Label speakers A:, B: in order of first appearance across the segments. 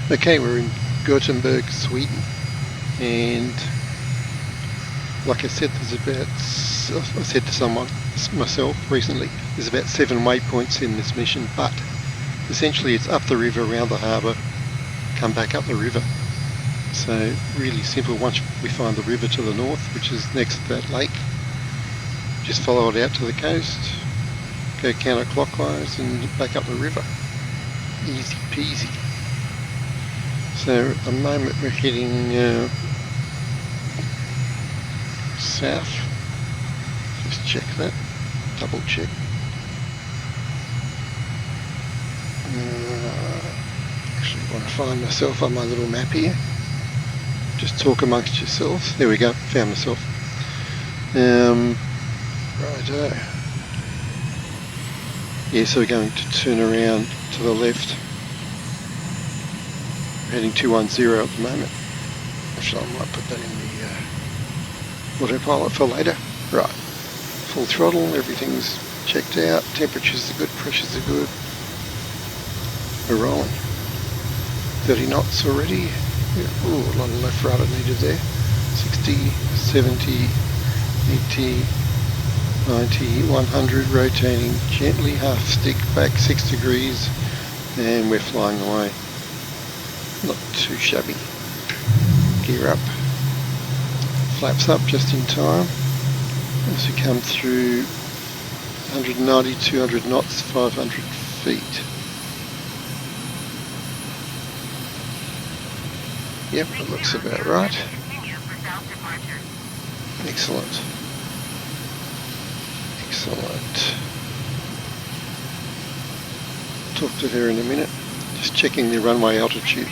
A: Okay, we're in Gothenburg, Sweden, and like I said, I said to someone, myself recently, there's about 7 waypoints in this mission, but essentially it's up the river, around the harbour, come back up the river. So really simple. Once we find the river to the north, which is next to that lake, just follow it out to the coast, go counterclockwise and back up the river. Easy peasy. So at the moment we're heading south. Just check that, double check. Actually want to find myself on my little map here. Just talk amongst yourselves. There we go, found myself. Righto. Yeah, so we're going to turn around to the left. We're heading 210 at the moment. Actually, I might put that in the autopilot for later. Right, full throttle, everything's checked out, temperatures are good, pressures are good. We're rolling. 30 knots already. Yeah. Ooh, a lot of left rudder needed there. 60, 70, 80, 90, 100, rotating gently, half stick back 6 degrees, and we're flying away. Not too shabby. Gear up. Flaps up just in time. As we come through 190, 200 knots, 500 feet. Yep, that looks about right. Excellent. Excellent. Talk to her in a minute. Just checking the runway altitude.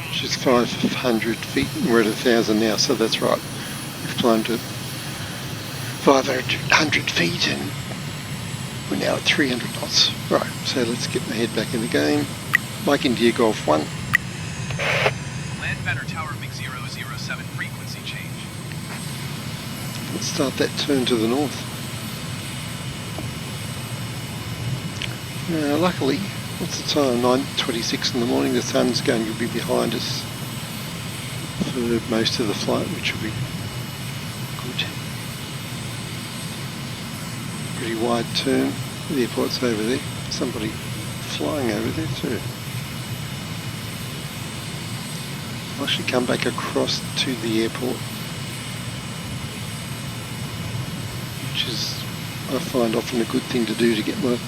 A: Which is 500 feet, and we're at 1,000 now, so that's right. We've climbed to 500 feet and we're now at 300 knots. Right, so let's get my head back in the game. Mike India Golf 1.
B: Land Banner Tower MiG-007 frequency change.
A: Let's start that turn to the north. Luckily, what's the time? 9:26 in the morning. The sun's going to be behind us for most of the flight, which will be good. Pretty wide turn. The airport's over there. Somebody flying over there too. I'll actually come back across to the airport, which is, I find, often a good thing to do to get my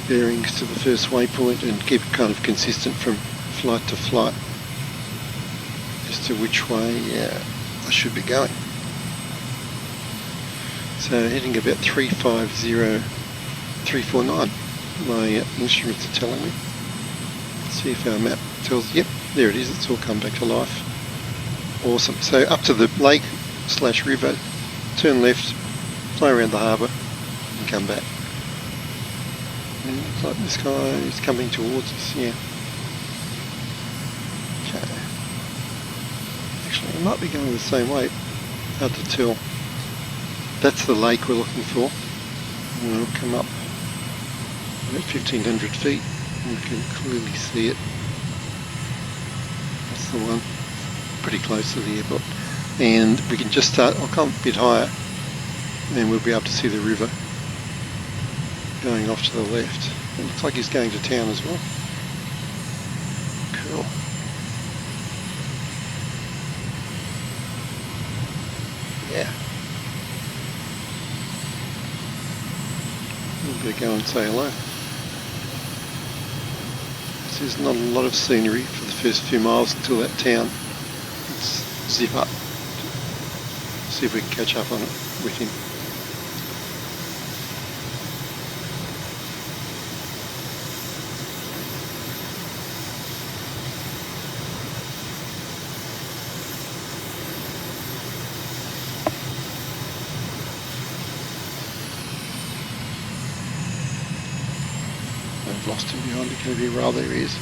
A: bearings to the first waypoint and keep it kind of consistent from flight to flight as to which way I should be going. So heading about 350, 349, my instruments are telling me. Let's see if our map tells, yep, there it is, it's all come back to life. Awesome. So up to the lake / river, turn left, fly around the harbour and come back. And it looks like this guy is coming towards us, yeah. Okay. Actually, I might be going the same way, hard to tell. That's the lake we're looking for. And we'll come up about 1,500 feet and we can clearly see it. That's the one, pretty close to the airport. And we can just start, I'll come a bit higher and we'll be able to see the river going off to the left. It looks like he's going to town as well. Cool. Yeah. We'll better go and say hello. There's not a lot of scenery for the first few miles until that town. Let's zip up. See if we can catch up on it with him. I've lost him behind the canopy rail, there he is.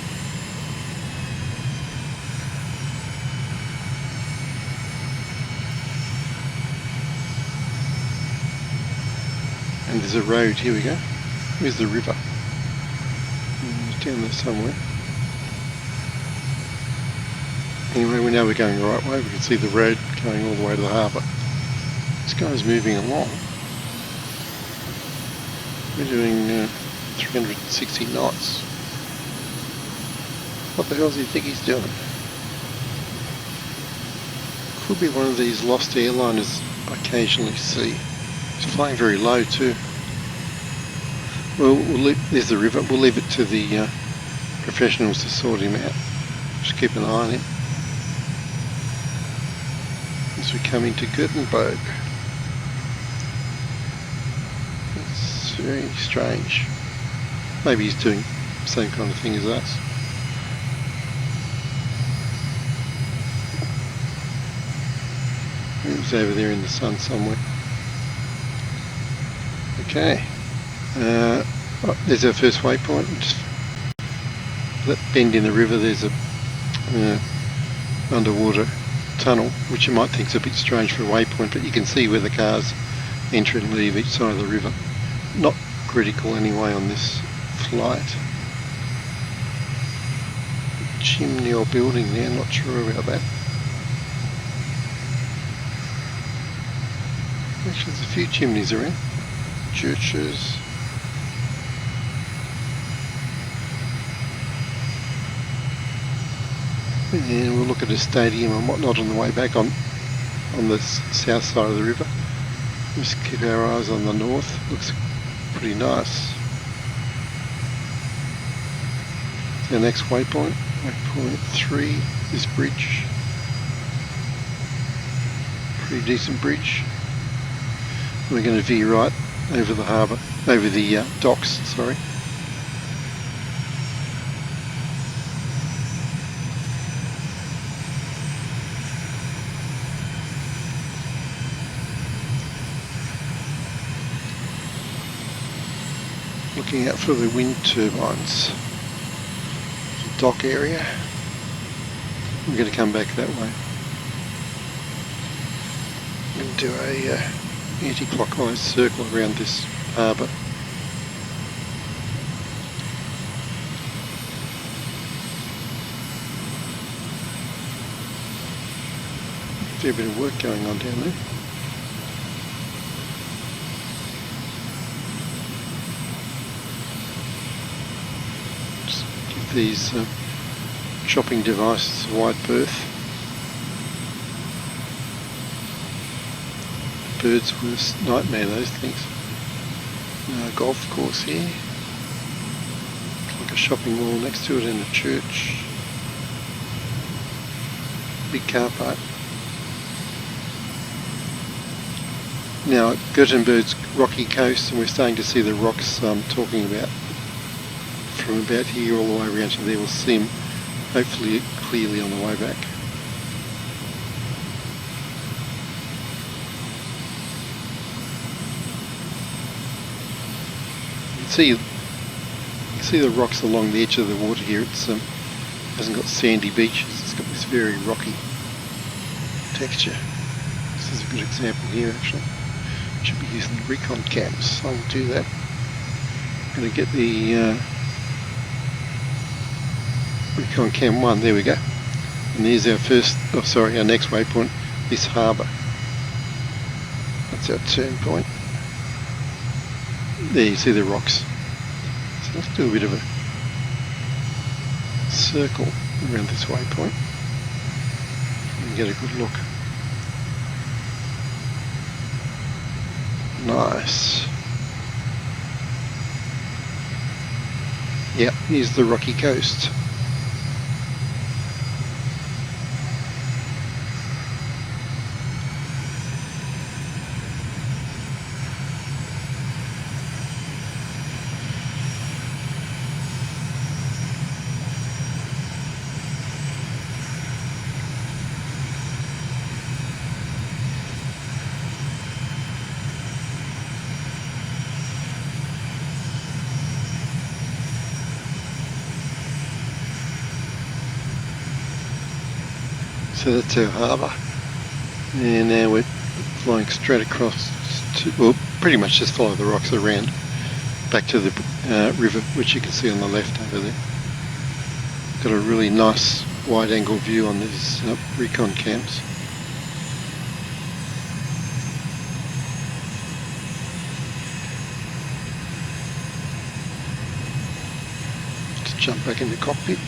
A: And there's a road, here we go. Here's the river. Down there somewhere. Anyway, we know we're going the right way. We can see the road going all the way to the harbour. This guy's moving along. We're doing 360 knots. What the hell does he think he's doing? Could be one of these lost airliners I occasionally see. He's flying very low too. Well, there's the river. We'll leave it to the professionals to sort him out. Just keep an eye on him. As we come into Gothenburg. It's very strange. Maybe he's doing the same kind of thing as us. He was over there in the sun somewhere. Okay. There's our first waypoint. Just that bend in the river, there's a underwater tunnel, which you might think is a bit strange for a waypoint, but you can see where the cars enter and leave each side of the river. Not critical anyway on this flight. Chimney or building there, not sure about that. Actually, there's a few chimneys around. Churches. And we'll look at a stadium and whatnot on the way back on the south side of the river. Just keep our eyes on the north. Looks pretty nice. Our next waypoint, waypoint 3, this bridge. Pretty decent bridge. We're going to veer right over the harbour, over the docks, sorry. Looking out for the wind turbines. The dock area. We're going to come back that way. We're going to do a anti-clockwise circle around this harbour. Fair bit of work going on down there. Just give these shopping devices a wide berth. Bird's worst nightmare, those things. Golf course here. Like a shopping mall next to it and a church. Big car park. Now, Gothenburg's rocky coast, and we're starting to see the rocks I'm talking about. From about here all the way around to there, we'll see them hopefully clearly on the way back. You can see the rocks along the edge of the water here. It's hasn't got sandy beaches. It's got this very rocky texture. This is a good example here actually. Should be using the recon cams, so I'll do that. I'm going to get the recon cam 1. There we go. And there's our our next waypoint. This harbour. That's our turn point. There you see the rocks. So let's do a bit of a circle around this waypoint and get a good look. Nice. Yep, here's the rocky coast. So that's our harbour, and now we're flying straight across to, well, pretty much just follow the rocks around back to the river, which you can see on the left over there. Got a really nice wide angle view on these recon cams. Let's jump back in the cockpit.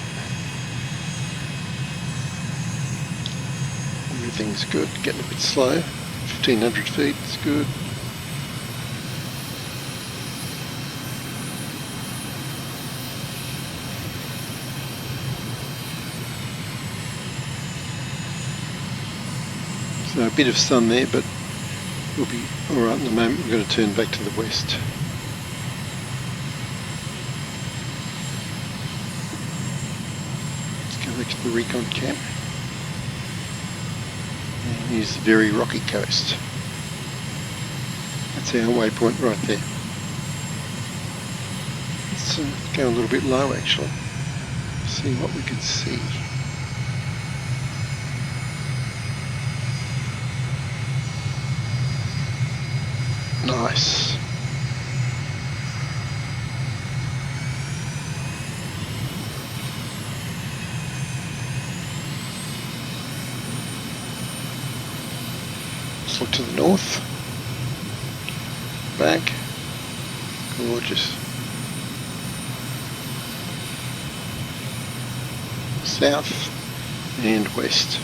A: Everything's good, getting a bit slow. 1500 feet is good. So a bit of sun there, but we'll be alright in the moment. We're going to turn back to the west. Let's go back to the recon camp. And here's the very rocky coast. That's our waypoint right there. Let's go a little bit low actually. See what we can see. Nice. Let's look to the north. Back. Gorgeous. South and west.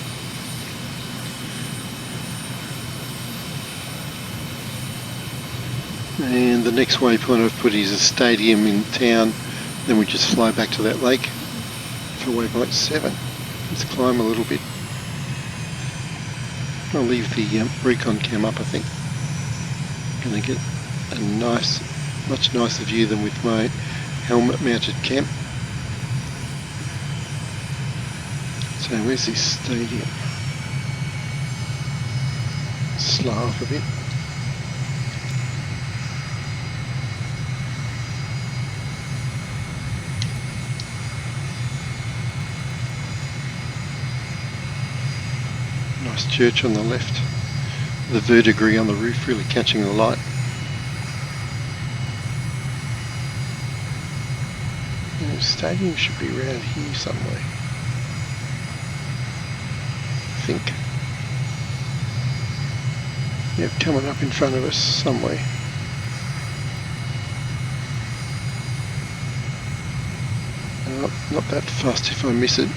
A: And the next waypoint I've put is a stadium in town. Then we just fly back to that lake for waypoint 7. Let's climb a little bit. I'll leave the recon cam up, I think. Going to get a nice, much nicer view than with my helmet mounted cam. So where's this stadium? Slow off a bit. Nice church on the left. The verdigris on the roof really catching the light. The stadium should be around here somewhere, I think. Yep, coming up in front of us somewhere. Not that fast if I miss it.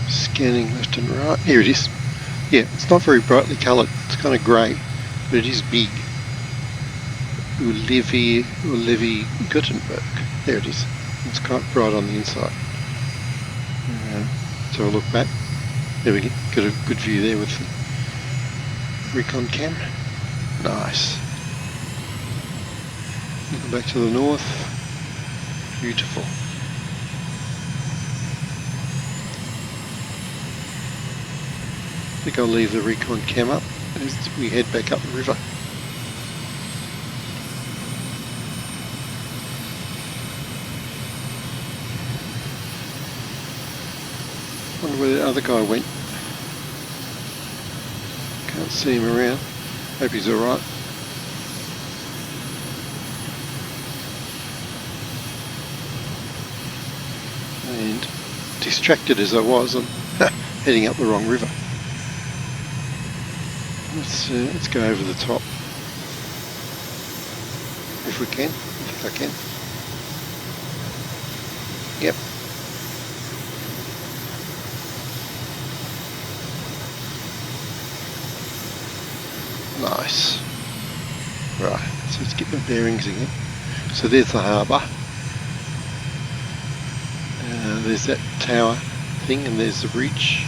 A: Scanning left and right. Here it is. Yeah, it's not very brightly coloured. It's kind of grey, but it is big. Levi Gothenburg. There it is. It's quite bright on the inside. So I'll look back. There we go. Got a good view there with the recon cam. Nice. Looking back to the north. Beautiful. I think I'll leave the recon cam up as we head back up the river. Wonder where the other guy went. Can't see him around. Hope he's alright. And distracted as I was, I'm heading up the wrong river. Let's go over the top. If we can. I think I can. Yep. Nice. Right, so let's get my bearings again. So there's the harbour. There's that tower thing, and there's the bridge.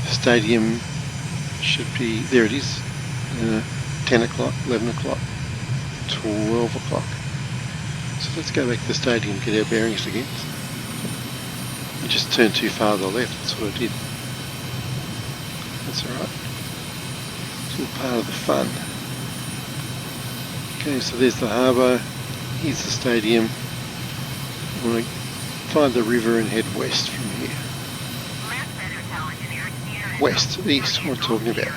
A: Stadium should be, there it is, 10 o'clock, 11 o'clock, 12 o'clock. So let's go back to the stadium, get our bearings again. I just turned too far to the left, that's what I did. That's alright. It's all part of the fun. Okay, so there's the harbour, here's the stadium. I'm going to find the river and head west from here. West, east, what I'm talking about.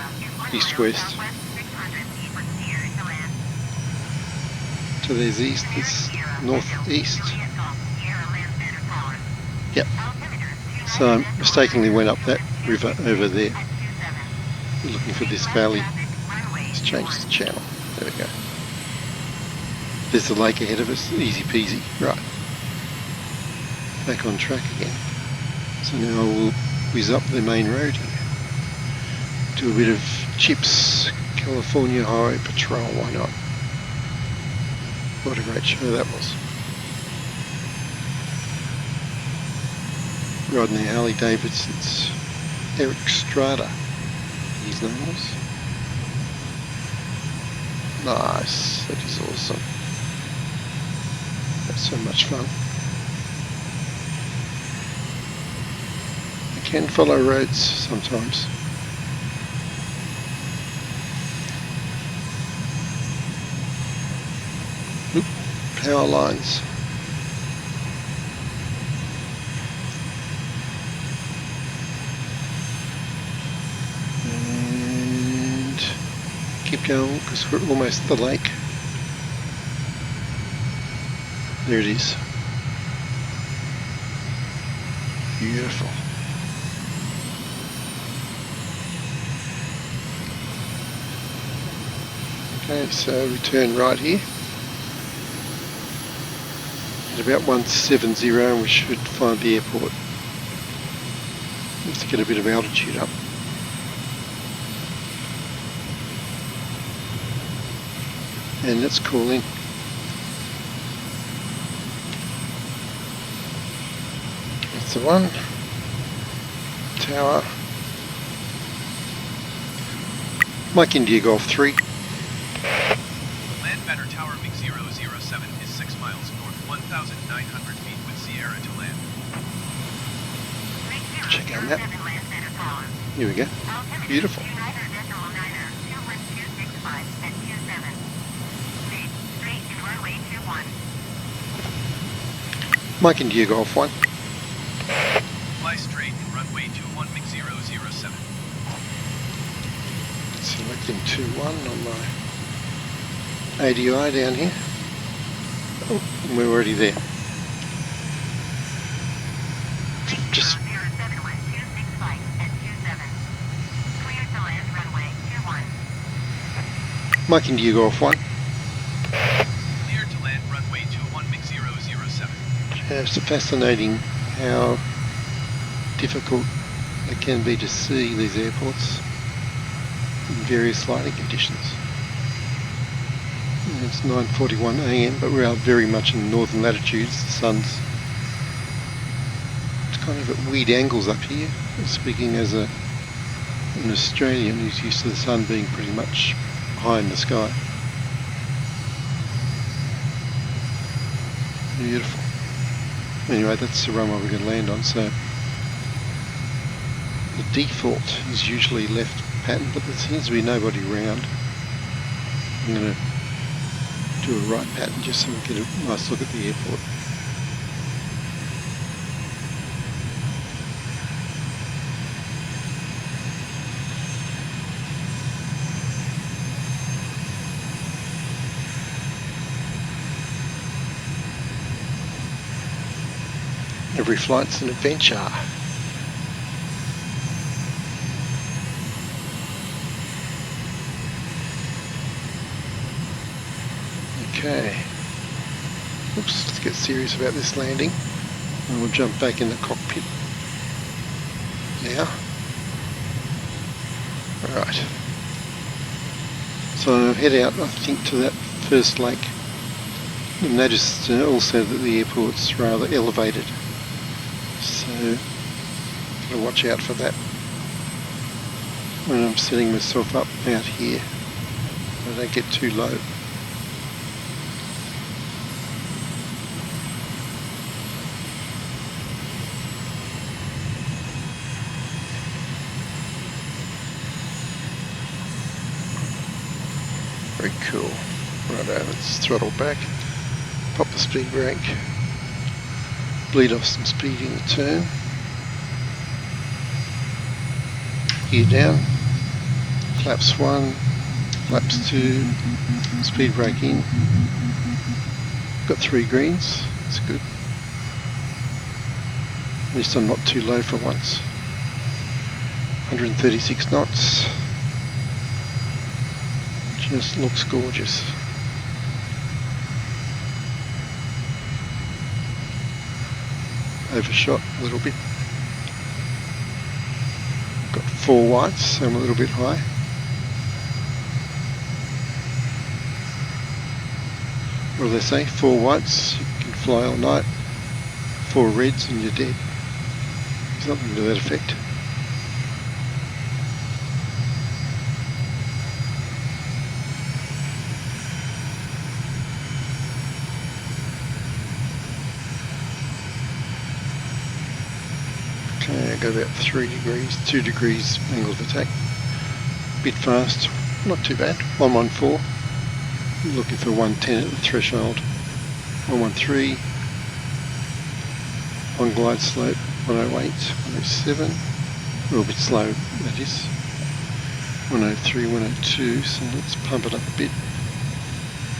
A: East, west. To there's east, this northeast. Yep. So I mistakenly went up that river over there, looking for this valley. Let's change the channel. There we go. There's the lake ahead of us, easy peasy. Right. Back on track again. So now we'll whiz up the main road here. Do a bit of CHIPS, California Highway Patrol, why not? What a great show that was. Riding the Harley Davidson's Eric Strada, his name was. Nice, that is awesome. That's so much fun. You can follow roads sometimes. Oop, power lines. And keep going because we're almost at the lake. There it is. Beautiful. Okay, so we turn right here. At about 170 and we should find the airport. Let's get a bit of altitude up. And let's call in. That's the one. Tower. Mike India Golf 3.
B: Land Banner Tower MiG-007 is 6 miles north, 1,900 feet with Sierra to land.
A: Check out that. Here we go. Beautiful. Mike India Golf 1.
B: Fly straight in runway 21 MiG-007.
A: Selecting 2-1 on my ADI down here. Oh, and we're already there. Just Mike India Golf 1.
B: Clear to land runway 21 MiG-007.
A: It's fascinating how difficult it can be to see these airports in various lighting conditions. And it's 9:41 AM, but we are very much in the northern latitudes. The sun's kind of at weird angles up here. Speaking as an Australian who's used to the sun being pretty much high in the sky. Beautiful. Anyway, that's the runway we're going to land on. So the default is usually left pattern, but there seems to be nobody around. I'm going to do a right pattern just so we get a nice look at the airport. Every flight's an adventure. Okay. Oops, let's get serious about this landing. And we'll jump back in the cockpit now. Alright. So I'll head out, I think, to that first lake. And notice also that the airport's rather elevated. So, gotta watch out for that when I'm setting myself up out here. I don't get too low. Very cool. Righto, let's throttle back, pop the speed brake. Bleed off some speed in the turn. Gear down. Flaps 1, Flaps 2, speed brake in. Got 3 greens, that's good. At least I'm not too low for once. 136 knots. Just looks gorgeous. Overshot a little bit. Got 4 whites, so I'm a little bit high. What do they say? 4 whites, you can fly all night. 4 reds and you're dead. Something to that effect. Okay, I got about 3 degrees, 2 degrees angle of attack. Bit fast, not too bad. 114. Looking for 110 at the threshold. 113. On glide slope, 108, 107. A little bit slow, that is. 103, 102. So let's pump it up a bit.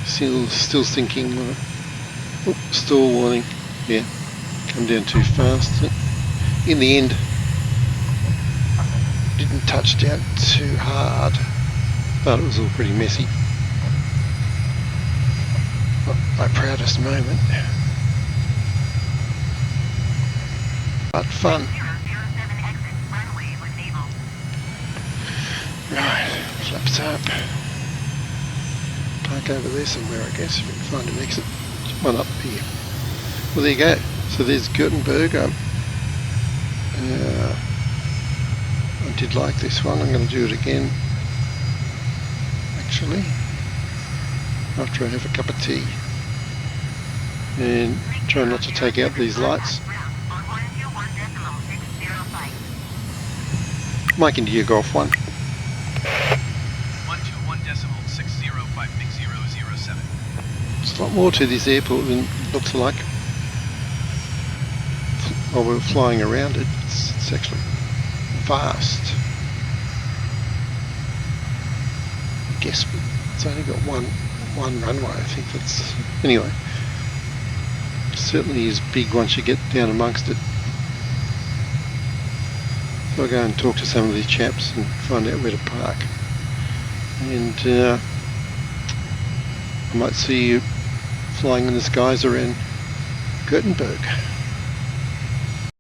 A: Still sinking. Oh, stall warning. Yeah, come down too fast. In the end, didn't touch down too hard, but it was all pretty messy. Not my proudest moment, but fun. Right, flaps up. Park over there somewhere, I guess, if we can find an exit. One up here. Well, there you go. So there's Gothenburg. I did like this one. I'm going to do it again, actually, after I have a cup of tea. And try not to take out these lights. Mike India Golf 1.
B: 121.605 Big 007.
A: There's a lot more to this airport than it looks like. While we're flying around it, it's actually vast. I guess it's only got one runway, I think. That's anyway. It certainly is big once you get down amongst it. So I'll go and talk to some of these chaps and find out where to park. And I might see you flying in the skies around Gothenburg.